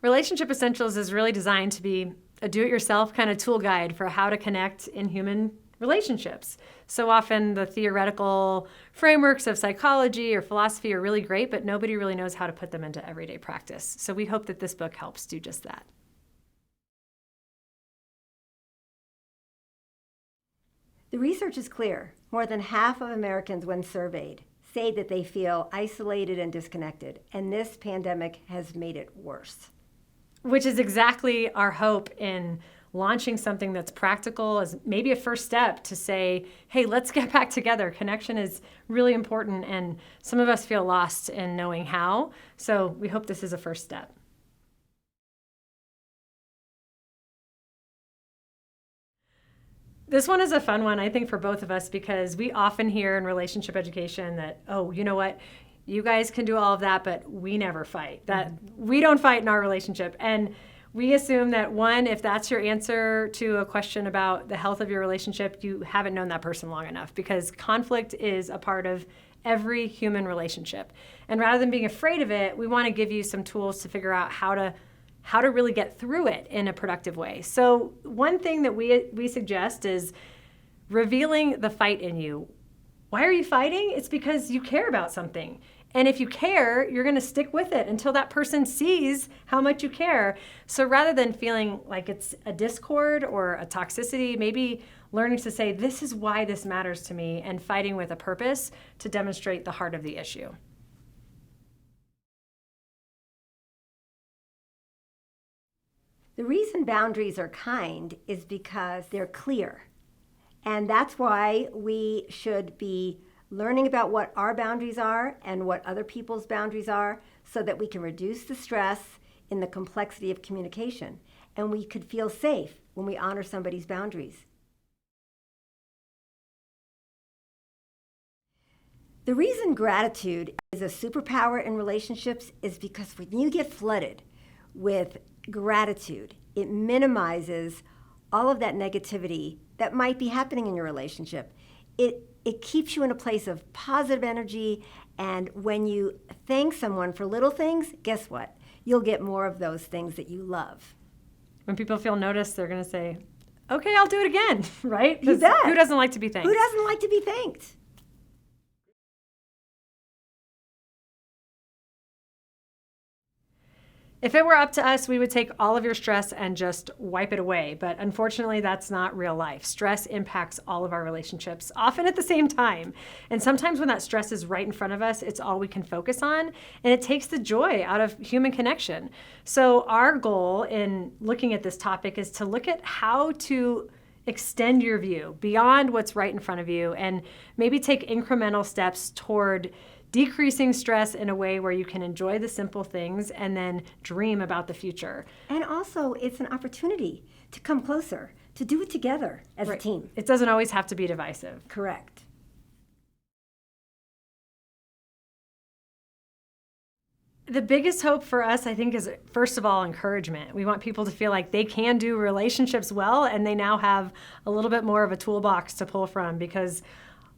Relationship Essentials is really designed to be a do-it-yourself kind of tool guide for how to connect in human relationships. So often the theoretical frameworks of psychology or philosophy are really great, but nobody really knows how to put them into everyday practice. So we hope that this book helps do just that. The research is clear. More than half of Americans, when surveyed, say that they feel isolated and disconnected, and this pandemic has made it worse. Which is exactly our hope in launching something that's practical as maybe a first step to say, hey, let's get back together. Connection is really important, and some of us feel lost in knowing how. So we hope this is a first step. This one is a fun one, I think, for both of us, because we often hear in relationship education that, oh, you know what? You guys can do all of that, but we never fight. That we don't fight in our relationship. And we assume that, one, if that's your answer to a question about the health of your relationship, you haven't known that person long enough, because conflict is a part of every human relationship. And rather than being afraid of it, we want to give you some tools to figure out how to really get through it in a productive way. So one thing that we suggest is revealing the fight in you. Why are you fighting? It's because you care about something. And if you care, you're going to stick with it until that person sees how much you care. So rather than feeling like it's a discord or a toxicity, maybe learning to say, this is why this matters to me, and fighting with a purpose to demonstrate the heart of the issue. The reason boundaries are kind is because they're clear. And that's why we should be learning about what our boundaries are and what other people's boundaries are, so that we can reduce the stress in the complexity of communication. And we could feel safe when we honor somebody's boundaries. The reason gratitude is a superpower in relationships is because when you get flooded with gratitude, it minimizes all of that negativity that might be happening in your relationship. It keeps you in a place of positive energy, and when you thank someone for little things, guess what? You'll get more of those things that you love. When people feel noticed, they're going to say, okay, I'll do it again, right? You bet. Who doesn't like to be thanked? Who doesn't like to be thanked? If it were up to us, we would take all of your stress and just wipe it away. But unfortunately, that's not real life. Stress impacts all of our relationships, often at the same time. And sometimes when that stress is right in front of us, it's all we can focus on. And it takes the joy out of human connection. So our goal in looking at this topic is to look at how to extend your view beyond what's right in front of you, and maybe take incremental steps toward decreasing stress in a way where you can enjoy the simple things and then dream about the future. And also, it's an opportunity to come closer, to do it together as Right. a team. It doesn't always have to be divisive. Correct. The biggest hope for us, I think, is, first of all, encouragement. We want people to feel like they can do relationships well, and they now have a little bit more of a toolbox to pull from, because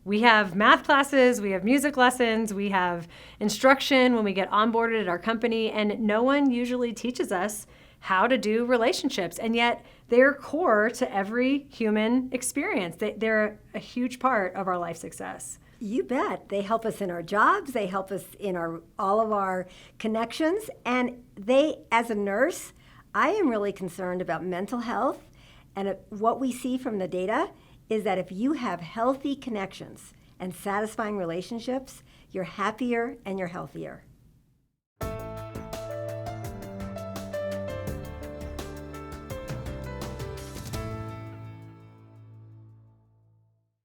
we have math classes, we have music lessons, we have instruction when we get onboarded at our company, and no one usually teaches us how to do relationships. And yet they're core to every human experience. They're a huge part of our life success. You bet. They help us in our jobs. They help us in all of our connections. And as a nurse, I am really concerned about mental health. And what we see from the data is that if you have healthy connections and satisfying relationships, you're happier and you're healthier.